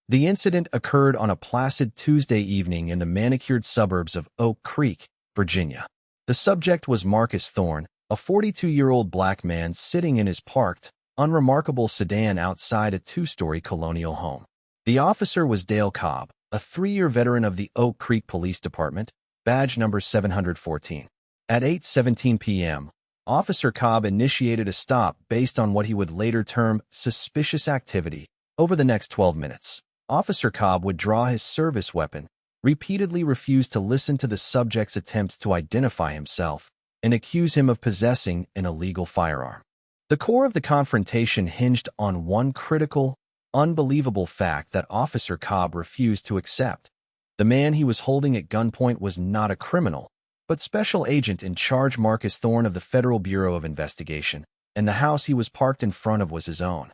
The incident occurred on a placid Tuesday evening in the manicured suburbs of Oak Creek, Virginia. The subject was Marcus Thorne, a 42-year-old black man sitting in his parked, unremarkable sedan outside a two-story colonial home. The officer was Dale Cobb, a 3-year veteran of the Oak Creek Police Department, badge number 714. At 8:17 p.m., Officer Cobb initiated a stop based on what he would later term suspicious activity. Over the next 12 minutes, Officer Cobb would draw his service weapon, repeatedly refuse to listen to the subject's attempts to identify himself, and accuse him of possessing an illegal firearm. The core of the confrontation hinged on one critical, unbelievable fact that Officer Cobb refused to accept. The man he was holding at gunpoint was not a criminal, but Special Agent in Charge Marcus Thorne of the Federal Bureau of Investigation, and the house he was parked in front of was his own.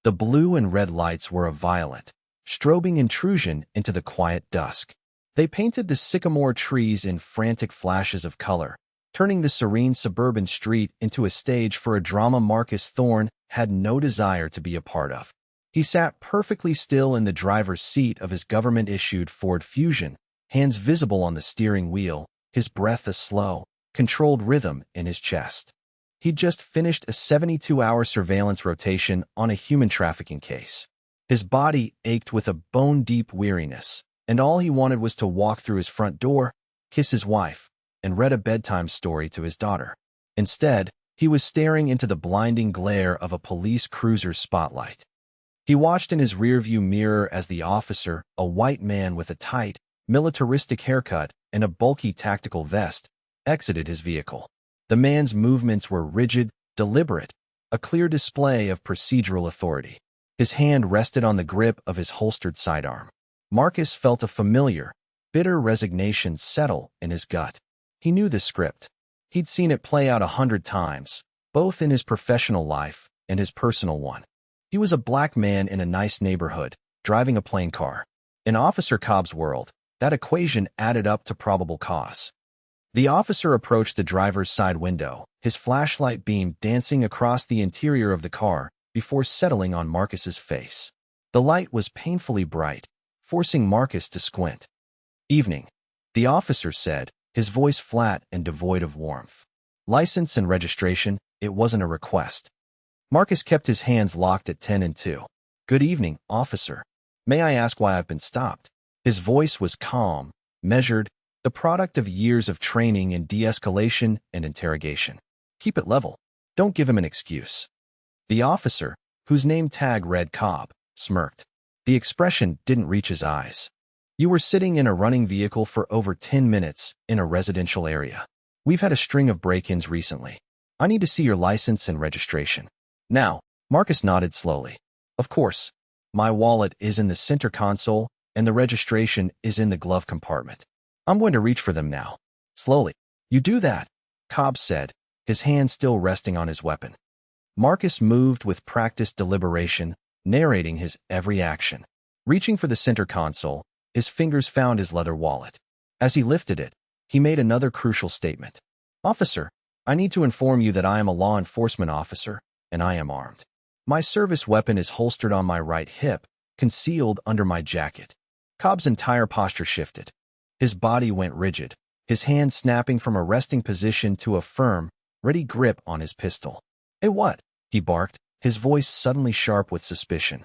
The blue and red lights were a violent, strobing intrusion into the quiet dusk. They painted the sycamore trees in frantic flashes of color, turning the serene suburban street into a stage for a drama Marcus Thorne had no desire to be a part of. He sat perfectly still in the driver's seat of his government-issued Ford Fusion, hands visible on the steering wheel, his breath a slow, controlled rhythm in his chest. He'd just finished a 72-hour surveillance rotation on a human trafficking case. His body ached with a bone-deep weariness, and all he wanted was to walk through his front door, kiss his wife, and read a bedtime story to his daughter. Instead, he was staring into the blinding glare of a police cruiser's spotlight. He watched in his rearview mirror as the officer, a white man with a tight, militaristic haircut and a bulky tactical vest, exited his vehicle. The man's movements were rigid, deliberate, a clear display of procedural authority. His hand rested on the grip of his holstered sidearm. Marcus felt a familiar, bitter resignation settle in his gut. He knew the script. He'd seen it play out 100 times, both in his professional life and his personal one. He was a black man in a nice neighborhood, driving a plain car. In Officer Cobb's world, that equation added up to probable cause. The officer approached the driver's side window, his flashlight beam dancing across the interior of the car before settling on Marcus's face. The light was painfully bright, forcing Marcus to squint. "Evening," the officer said, his voice flat and devoid of warmth. License and registration, it wasn't a request. Marcus kept his hands locked at 10 and 2. "Good evening, officer. May I ask why I've been stopped?" His voice was calm, measured, the product of years of training in de-escalation and interrogation. "Keep it level. Don't give him an excuse." The officer, whose name tag read Cobb, smirked. The expression didn't reach his eyes. "You were sitting in a running vehicle for over 10 minutes in a residential area. We've had a string of break-ins recently. I need to see your license and registration." "Now," Marcus nodded slowly. "Of course. My wallet is in the center console, and the registration is in the glove compartment. I'm going to reach for them now." "Slowly." "You do that," Cobb said, his hand still resting on his weapon. Marcus moved with practiced deliberation, narrating his every action. Reaching for the center console, his fingers found his leather wallet. As he lifted it, he made another crucial statement. "Officer, I need to inform you that I am a law enforcement officer, and I am armed. My service weapon is holstered on my right hip, concealed under my jacket." Cobb's entire posture shifted. His body went rigid, his hand snapping from a resting position to a firm, ready grip on his pistol. "Hey, what?" he barked, his voice suddenly sharp with suspicion.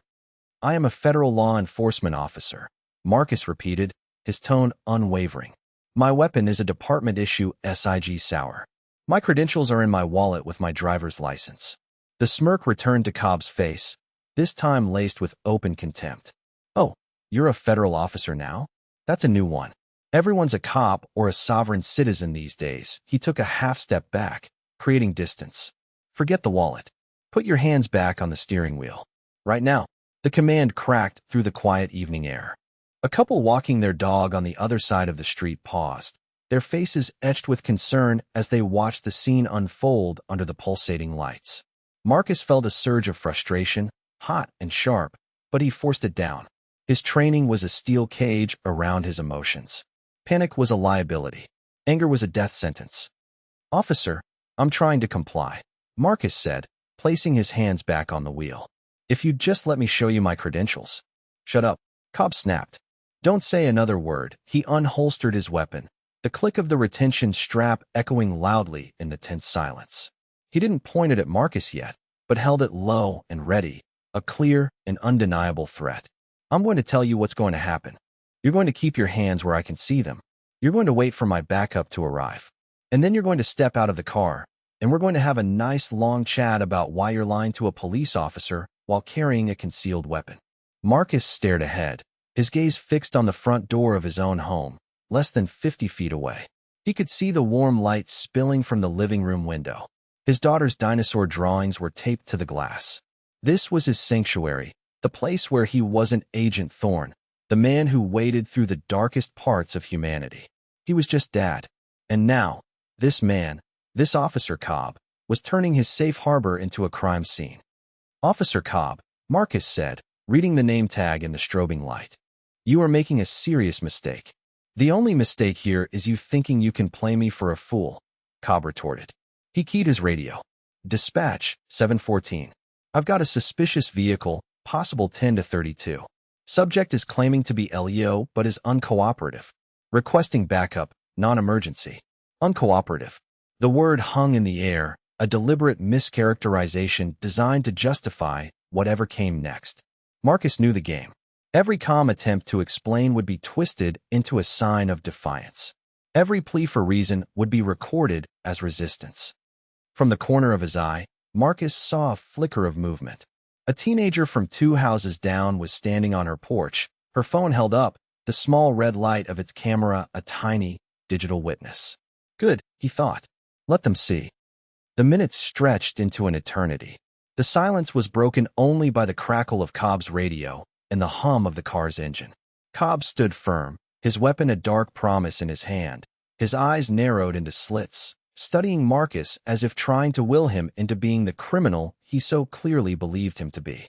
"I am a federal law enforcement officer," Marcus repeated, his tone unwavering. "My weapon is a department-issue SIG Sauer. My credentials are in my wallet with my driver's license." The smirk returned to Cobb's face, this time laced with open contempt. "Oh, you're a federal officer now? That's a new one. Everyone's a cop or a sovereign citizen these days." He took a half step back, creating distance. "Forget the wallet. Put your hands back on the steering wheel. Right now." The command cracked through the quiet evening air. A couple walking their dog on the other side of the street paused, their faces etched with concern as they watched the scene unfold under the pulsating lights. Marcus felt a surge of frustration, hot and sharp, but he forced it down. His training was a steel cage around his emotions. Panic was a liability. Anger was a death sentence. "Officer, I'm trying to comply," Marcus said, placing his hands back on the wheel. "If you'd just let me show you my credentials." "Shut up," Cobb snapped. Don't say another word. He unholstered his weapon, the click of the retention strap echoing loudly in the tense silence. He didn't point it at Marcus yet, but held it low and ready, a clear and undeniable threat. I'm going to tell you what's going to happen. You're going to keep your hands where I can see them. You're going to wait for my backup to arrive. And then you're going to step out of the car, and we're going to have a nice long chat about why you're lying to a police officer while carrying a concealed weapon. Marcus stared ahead, his gaze fixed on the front door of his own home, less than 50 feet away. He could see the warm light spilling from the living room window. His daughter's dinosaur drawings were taped to the glass. This was his sanctuary, the place where he wasn't Agent Thorne, the man who waded through the darkest parts of humanity. He was just Dad. And now, this man, this Officer Cobb, was turning his safe harbor into a crime scene. Officer Cobb, Marcus said, reading the name tag in the strobing light. You are making a serious mistake. The only mistake here is you thinking you can play me for a fool, Cobb retorted. He keyed his radio. Dispatch, 714. I've got a suspicious vehicle, possible 10 to 32. Subject is claiming to be Leo but is uncooperative. Requesting backup, non-emergency. Uncooperative. The word hung in the air, a deliberate mischaracterization designed to justify whatever came next. Marcus knew the game. Every calm attempt to explain would be twisted into a sign of defiance. Every plea for reason would be recorded as resistance. From the corner of his eye, Marcus saw a flicker of movement. A teenager from 2 houses down was standing on her porch, her phone held up, the small red light of its camera a tiny, digital witness. Good, he thought. Let them see. The minutes stretched into an eternity. The silence was broken only by the crackle of Cobb's radio and the hum of the car's engine. Cobb stood firm, his weapon a dark promise in his hand, his eyes narrowed into slits, studying Marcus as if trying to will him into being the criminal he so clearly believed him to be.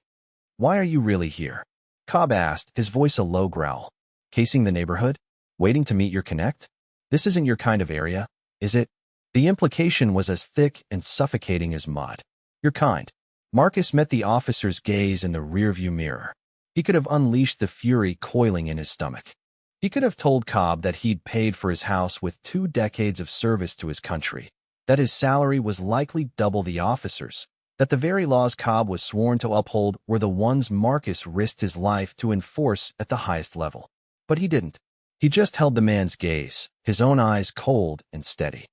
Why are you really here? Cobb asked, his voice a low growl. Casing the neighborhood? Waiting to meet your connect? This isn't your kind of area, is it? The implication was as thick and suffocating as mud. Your kind. Marcus met the officer's gaze in the rearview mirror. He could have unleashed the fury coiling in his stomach. He could have told Cobb that he'd paid for his house with 2 decades of service to his country, that his salary was likely double the officer's, that the very laws Cobb was sworn to uphold were the ones Marcus risked his life to enforce at the highest level. But he didn't. He just held the man's gaze, his own eyes cold and steady.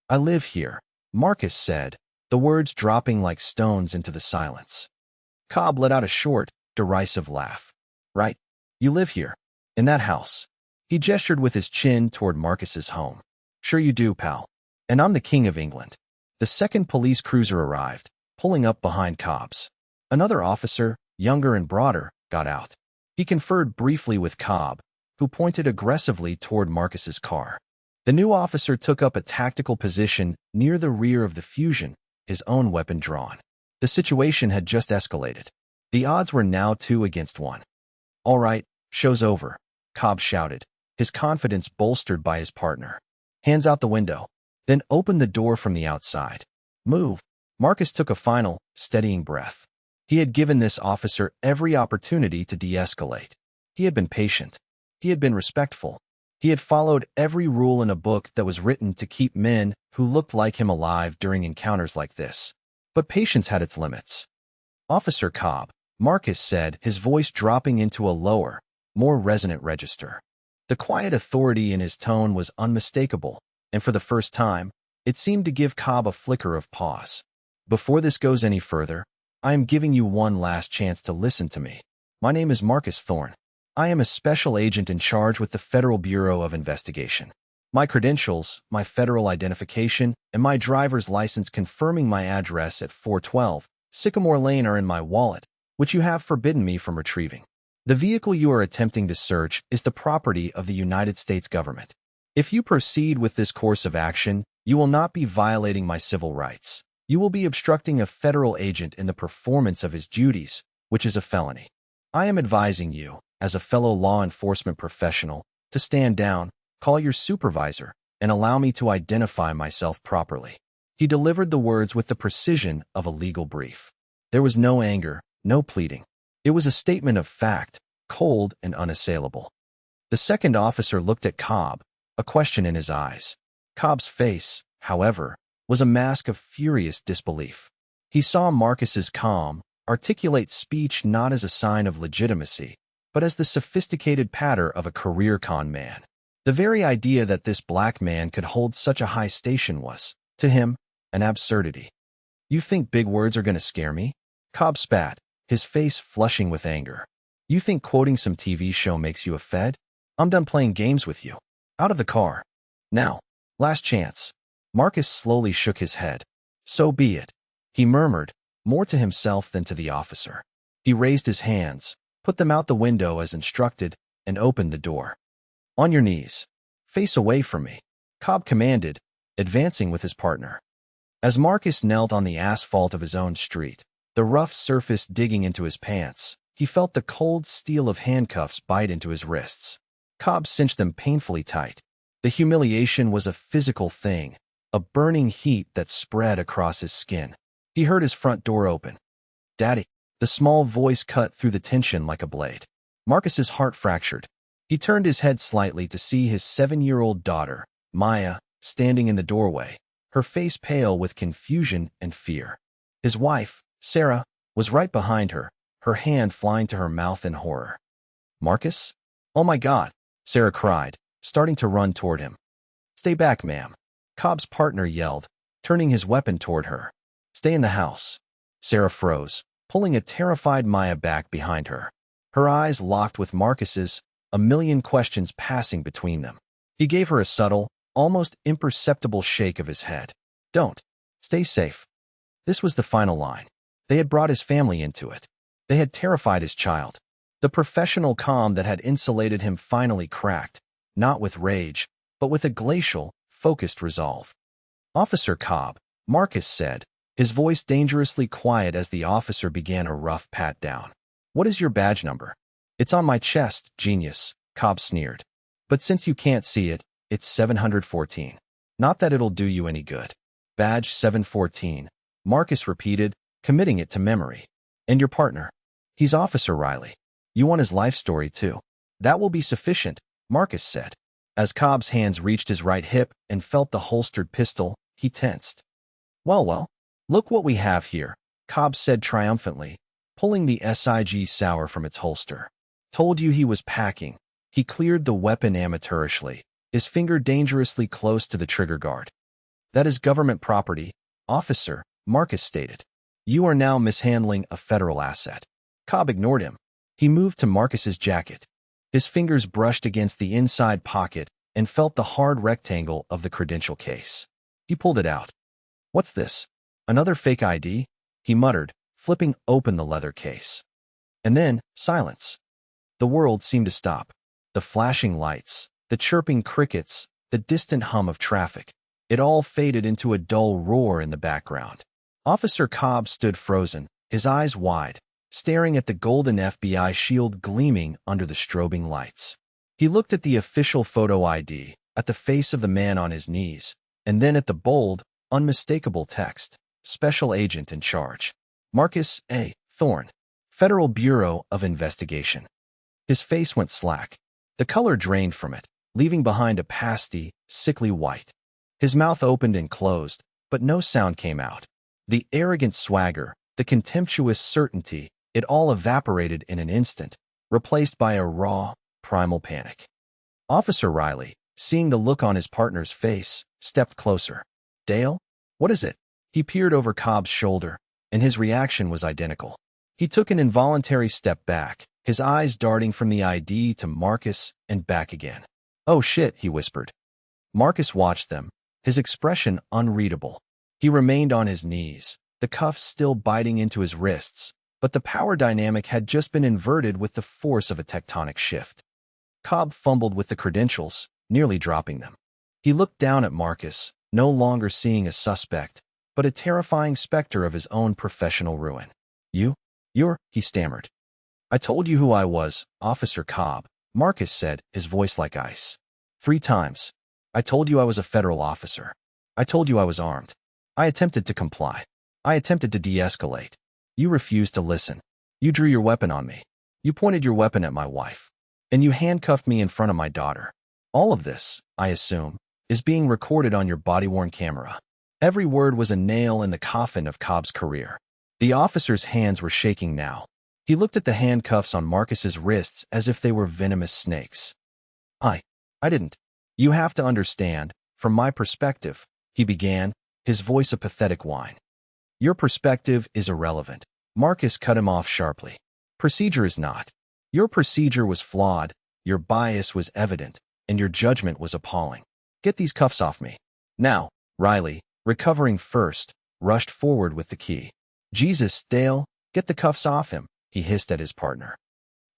I live here, Marcus said, the words dropping like stones into the silence. Cobb let out a short, derisive laugh. Right? You live here, in that house. He gestured with his chin toward Marcus's home. Sure you do, pal. And I'm the King of England. The second police cruiser arrived, pulling up behind Cobb's. Another officer, younger and broader, got out. He conferred briefly with Cobb, who pointed aggressively toward Marcus's car. The new officer took up a tactical position near the rear of the Fusion, his own weapon drawn. The situation had just escalated. The odds were now 2 against 1. All right, show's over, Cobb shouted, his confidence bolstered by his partner. Hands out the window, then open the door from the outside. Move. Marcus took a final, steadying breath. He had given this officer every opportunity to de-escalate. He had been patient. He had been respectful. He had followed every rule in a book that was written to keep men who looked like him alive during encounters like this. But patience had its limits. Officer Cobb, Marcus said, his voice dropping into a lower, more resonant register. The quiet authority in his tone was unmistakable, and for the first time, it seemed to give Cobb a flicker of pause. Before this goes any further, I am giving you one last chance to listen to me. My name is Marcus Thorne. I am a special agent in charge with the Federal Bureau of Investigation. My credentials, my federal identification, and my driver's license confirming my address at 412 Sycamore Lane are in my wallet, which you have forbidden me from retrieving. The vehicle you are attempting to search is the property of the United States government. If you proceed with this course of action, you will not be violating my civil rights. You will be obstructing a federal agent in the performance of his duties, which is a felony. I am advising you, as a fellow law enforcement professional, to stand down, call your supervisor, and allow me to identify myself properly. He delivered the words with the precision of a legal brief. There was no anger, no pleading. It was a statement of fact, cold and unassailable. The second officer looked at Cobb, a question in his eyes. Cobb's face, however, was a mask of furious disbelief. He saw Marcus's calm, articulate speech not as a sign of legitimacy, but as the sophisticated patter of a career con man. The very idea that this black man could hold such a high station was, to him, an absurdity. "You think big words are going to scare me?" Cobb spat, his face flushing with anger. "You think quoting some TV show makes you a Fed? I'm done playing games with you. Out of the car. Now. Last chance." Marcus slowly shook his head. "So be it," he murmured, more to himself than to the officer. He raised his hands, put them out the window as instructed, and opened the door. "On your knees. Face away from me," Cobb commanded, advancing with his partner. As Marcus knelt on the asphalt of his own street, the rough surface digging into his pants, he felt the cold steel of handcuffs bite into his wrists. Cobb cinched them painfully tight. The humiliation was a physical thing, a burning heat that spread across his skin. He heard his front door open. "Daddy." The small voice cut through the tension like a blade. Marcus's heart fractured. He turned his head slightly to see his 7-year-old daughter, Maya, standing in the doorway, her face pale with confusion and fear. His wife, Sarah, was right behind her, her hand flying to her mouth in horror. "Marcus? Oh my God," Sarah cried, starting to run toward him. "Stay back, ma'am," Cobb's partner yelled, turning his weapon toward her. "Stay in the house." Sarah froze, pulling a terrified Maya back behind her. Her eyes locked with Marcus's, a million questions passing between them. He gave her a subtle, almost imperceptible shake of his head. "Don't. Stay safe." This was the final line. They had brought his family into it. They had terrified his child. The professional calm that had insulated him finally cracked, not with rage, but with a glacial, focused resolve. "Officer Cobb," Marcus said, his voice dangerously quiet as the officer began a rough pat-down. "What is your badge number?" "It's on my chest, genius," Cobb sneered. "But since you can't see it, it's 714. Not that it'll do you any good." "Badge 714, Marcus repeated, committing it to memory. "And your partner?" "He's Officer Riley. You want his life story, too?" "That will be sufficient," Marcus said. As Cobb's hands reached his right hip and felt the holstered pistol, he tensed. Well, look what we have here," Cobb said triumphantly, pulling the SIG Sauer from its holster. "Told you he was packing." He cleared the weapon amateurishly, his finger dangerously close to the trigger guard. "That is government property, officer," Marcus stated. "You are now mishandling a federal asset." Cobb ignored him. He moved to Marcus's jacket. His fingers brushed against the inside pocket and felt the hard rectangle of the credential case. He pulled it out. "What's this? Another fake ID?" he muttered, flipping open the leather case. And then, silence. The world seemed to stop. The flashing lights, the chirping crickets, the distant hum of traffic. It all faded into a dull roar in the background. Officer Cobb stood frozen, his eyes wide, staring at the golden FBI shield gleaming under the strobing lights. He looked at the official photo ID, at the face of the man on his knees, and then at the bold, unmistakable text, "Special Agent in Charge. Marcus A. Thorne, Federal Bureau of Investigation." His face went slack. The color drained from it, leaving behind a pasty, sickly white. His mouth opened and closed, but no sound came out. The arrogant swagger, the contemptuous certainty, it all evaporated in an instant, replaced by a raw, primal panic. Officer Riley, seeing the look on his partner's face, stepped closer. "Dale? What is it?" He peered over Cobb's shoulder, and his reaction was identical. He took an involuntary step back, his eyes darting from the ID to Marcus and back again. "Oh shit," he whispered. Marcus watched them, his expression unreadable. He remained on his knees, the cuffs still biting into his wrists, but the power dynamic had just been inverted with the force of a tectonic shift. Cobb fumbled with the credentials, nearly dropping them. He looked down at Marcus, no longer seeing a suspect, but a terrifying specter of his own professional ruin. You're, he stammered. "I told you who I was, Officer Cobb," Marcus said, his voice like ice. 3 times. I told you I was a federal officer. I told you I was armed. I attempted to comply. I attempted to de-escalate. You refused to listen. You drew your weapon on me. You pointed your weapon at my wife. And you handcuffed me in front of my daughter. All of this, I assume, is being recorded on your body-worn camera. Every word was a nail in the coffin of Cobb's career. The officer's hands were shaking now. He looked at the handcuffs on Marcus's wrists as if they were venomous snakes. I didn't. You have to understand, from my perspective, he began, his voice a pathetic whine. Your perspective is irrelevant. Marcus cut him off sharply. Procedure is not. Your procedure was flawed, your bias was evident, and your judgment was appalling. Get these cuffs off me. Now, Riley, recovering first, rushed forward with the key. Jesus, Dale, get the cuffs off him, he hissed at his partner.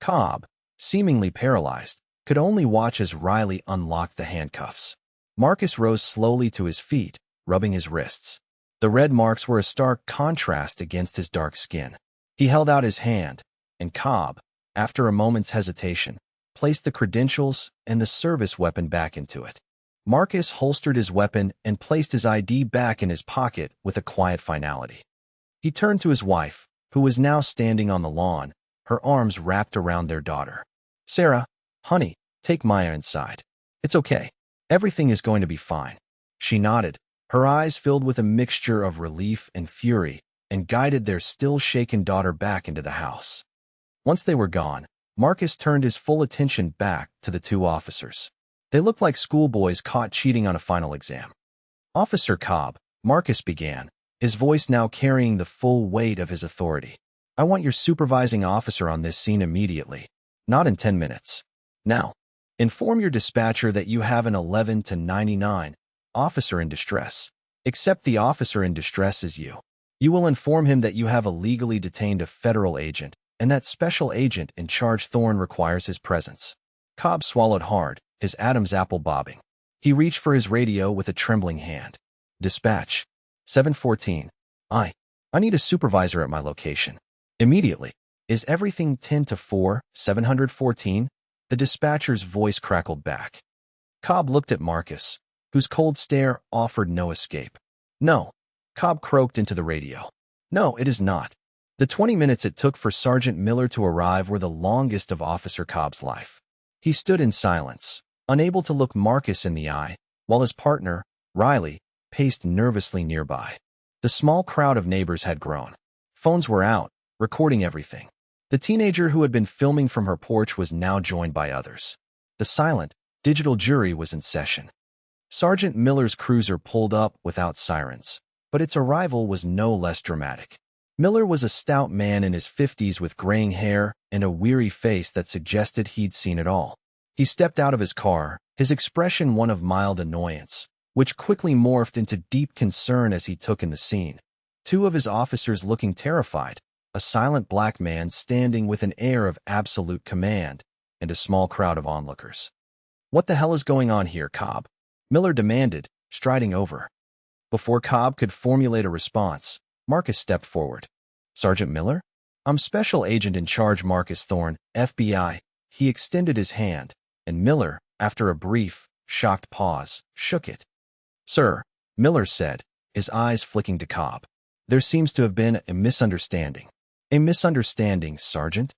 Cobb, seemingly paralyzed, could only watch as Riley unlocked the handcuffs. Marcus rose slowly to his feet, rubbing his wrists. The red marks were a stark contrast against his dark skin. He held out his hand, and Cobb, after a moment's hesitation, placed the credentials and the service weapon back into it. Marcus holstered his weapon and placed his ID back in his pocket with a quiet finality. He turned to his wife, who was now standing on the lawn, her arms wrapped around their daughter. Sarah, honey, take Maya inside. It's okay. Everything is going to be fine. She nodded, her eyes filled with a mixture of relief and fury, and guided their still-shaken daughter back into the house. Once they were gone, Marcus turned his full attention back to the two officers. They looked like schoolboys caught cheating on a final exam. Officer Cobb, Marcus began, his voice now carrying the full weight of his authority. I want your supervising officer on this scene immediately, not in 10 minutes. Now, inform your dispatcher that you have an 11 to 99 officer in distress. Except the officer in distress is you. You will inform him that you have illegally detained a federal agent, and that special agent in charge Thorne requires his presence. Cobb swallowed hard, his Adam's apple bobbing. He reached for his radio with a trembling hand. Dispatch. 714. I need a supervisor at my location. Immediately. Is everything 10 to 4, 714? The dispatcher's voice crackled back. Cobb looked at Marcus, whose cold stare offered no escape. No. Cobb croaked into the radio. No, it is not. The 20 minutes it took for Sergeant Miller to arrive were the longest of Officer Cobb's life. He stood in silence, unable to look Marcus in the eye, while his partner, Riley, paced nervously nearby. The small crowd of neighbors had grown. Phones were out, recording everything. The teenager who had been filming from her porch was now joined by others. The silent, digital jury was in session. Sergeant Miller's cruiser pulled up without sirens, but its arrival was no less dramatic. Miller was a stout man in his 50s with graying hair and a weary face that suggested he'd seen it all. He stepped out of his car, his expression one of mild annoyance, which quickly morphed into deep concern as he took in the scene. Two of his officers looking terrified, a silent black man standing with an air of absolute command, and a small crowd of onlookers. What the hell is going on here, Cobb? Miller demanded, striding over. Before Cobb could formulate a response, Marcus stepped forward. Sergeant Miller? I'm Special Agent in Charge Marcus Thorne, FBI. He extended his hand, and Miller, after a brief, shocked pause, shook it. Sir, Miller said, his eyes flicking to Cobb. There seems to have been a misunderstanding. A misunderstanding, Sergeant?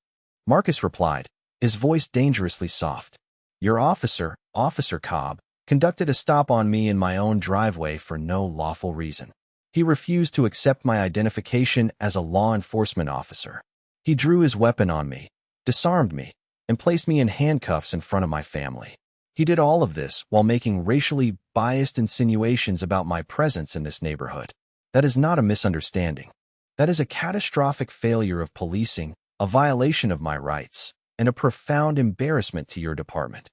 Marcus replied, his voice dangerously soft. Your officer, Officer Cobb, conducted a stop on me in my own driveway for no lawful reason. He refused to accept my identification as a law enforcement officer. He drew his weapon on me, disarmed me, and placed me in handcuffs in front of my family. He did all of this while making racially biased insinuations about my presence in this neighborhood. That is not a misunderstanding. That is a catastrophic failure of policing, a violation of my rights, and a profound embarrassment to your department.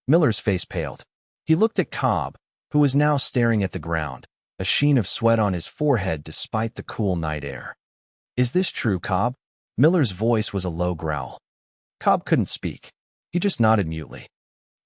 Miller's face paled. He looked at Cobb, who was now staring at the ground, a sheen of sweat on his forehead despite the cool night air. Is this true, Cobb? Miller's voice was a low growl. Cobb couldn't speak. He just nodded mutely.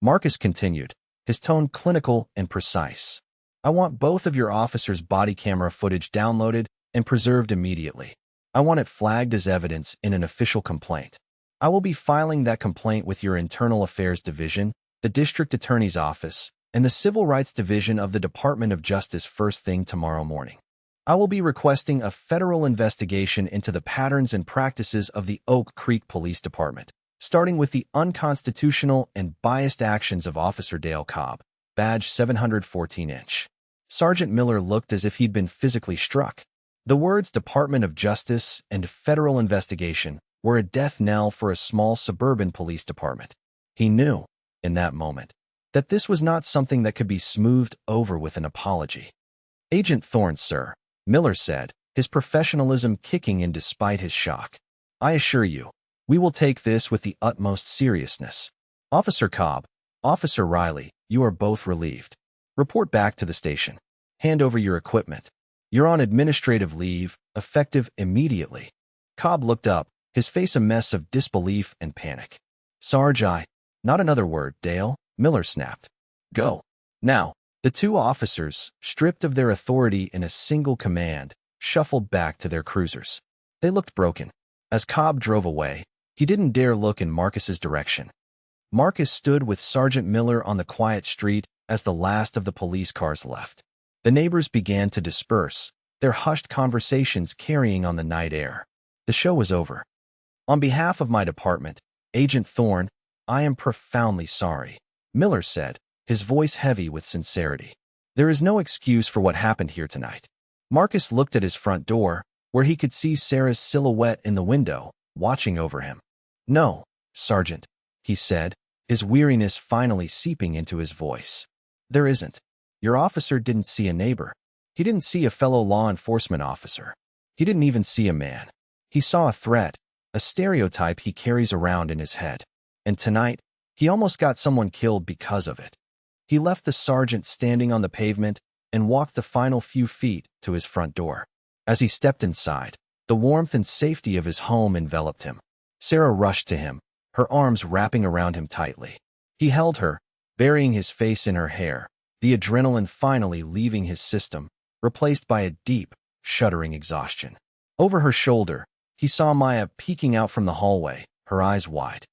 Marcus continued, his tone clinical and precise. I want both of your officers' body camera footage downloaded and preserved immediately. I want it flagged as evidence in an official complaint. I will be filing that complaint with your Internal Affairs Division, the District Attorney's Office, and the Civil Rights Division of the Department of Justice first thing tomorrow morning. I will be requesting a federal investigation into the patterns and practices of the Oak Creek Police Department. starting with the unconstitutional and biased actions of Officer Dale Cobb, badge 714-inch. Sergeant Miller looked as if he'd been physically struck. The words Department of Justice and Federal Investigation were a death knell for a small suburban police department. He knew, in that moment, that this was not something that could be smoothed over with an apology. "Agent Thorne, sir," Miller said, his professionalism kicking in despite his shock. "I assure you, we will take this with the utmost seriousness. Officer Cobb, Officer Riley, you are both relieved. Report back to the station. Hand over your equipment. You're on administrative leave, effective immediately." Cobb looked up, his face a mess of disbelief and panic. "Sarge, Not another word, Dale," Miller snapped. "Go. Now." The two officers, stripped of their authority in a single command, shuffled back to their cruisers. They looked broken. As Cobb drove away, he didn't dare look in Marcus's direction. Marcus stood with Sergeant Miller on the quiet street as the last of the police cars left. The neighbors began to disperse, their hushed conversations carrying on the night air. The show was over. "On behalf of my department, Agent Thorne, I am profoundly sorry," Miller said, his voice heavy with sincerity. "There is no excuse for what happened here tonight." Marcus looked at his front door, where he could see Sarah's silhouette in the window, watching over him. "No, Sergeant," he said, his weariness finally seeping into his voice. "There isn't. Your officer didn't see a neighbor. He didn't see a fellow law enforcement officer. He didn't even see a man. He saw a threat, a stereotype he carries around in his head. And tonight, he almost got someone killed because of it." He left the sergeant standing on the pavement and walked the final few feet to his front door. As he stepped inside, the warmth and safety of his home enveloped him. Sarah rushed to him, her arms wrapping around him tightly. He held her, burying his face in her hair, the adrenaline finally leaving his system, replaced by a deep, shuddering exhaustion. Over her shoulder, he saw Maya peeking out from the hallway, her eyes wide.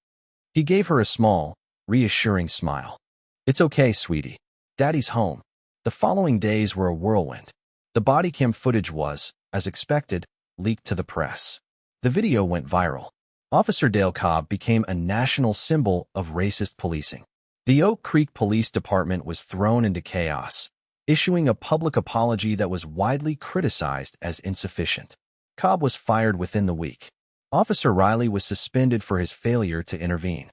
He gave her a small, reassuring smile. "It's okay, sweetie. Daddy's home." The following days were a whirlwind. The body cam footage was, as expected, leaked to the press. The video went viral. Officer Dale Cobb became a national symbol of racist policing. The Oak Creek Police Department was thrown into chaos, issuing a public apology that was widely criticized as insufficient. Cobb was fired within the week. Officer Riley was suspended for his failure to intervene.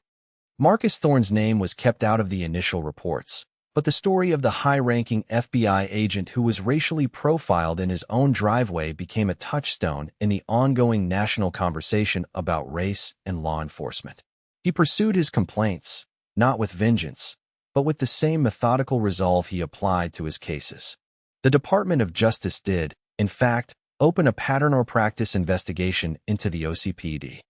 Marcus Thorne's name was kept out of the initial reports, but the story of the high-ranking FBI agent who was racially profiled in his own driveway became a touchstone in the ongoing national conversation about race and law enforcement. He pursued his complaints, not with vengeance, but with the same methodical resolve he applied to his cases. The Department of Justice did, in fact, open a pattern or practice investigation into the OCPD.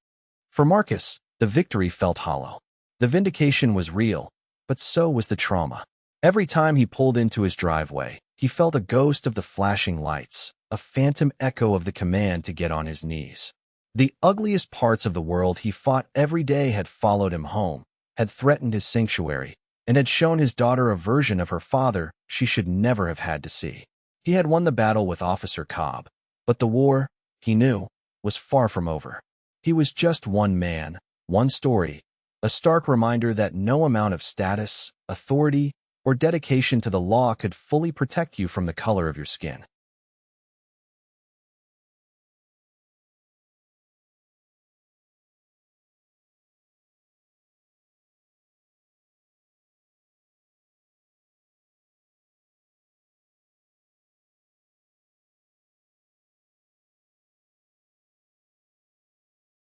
For Marcus, the victory felt hollow. The vindication was real, but so was the trauma. Every time he pulled into his driveway, he felt a ghost of the flashing lights, a phantom echo of the command to get on his knees. The ugliest parts of the world he fought every day had followed him home, had threatened his sanctuary, and had shown his daughter a version of her father she should never have had to see. He had won the battle with Officer Cobb, but the war, he knew, was far from over. He was just one man, one story, a stark reminder that no amount of status, authority, or dedication to the law could fully protect you from the color of your skin.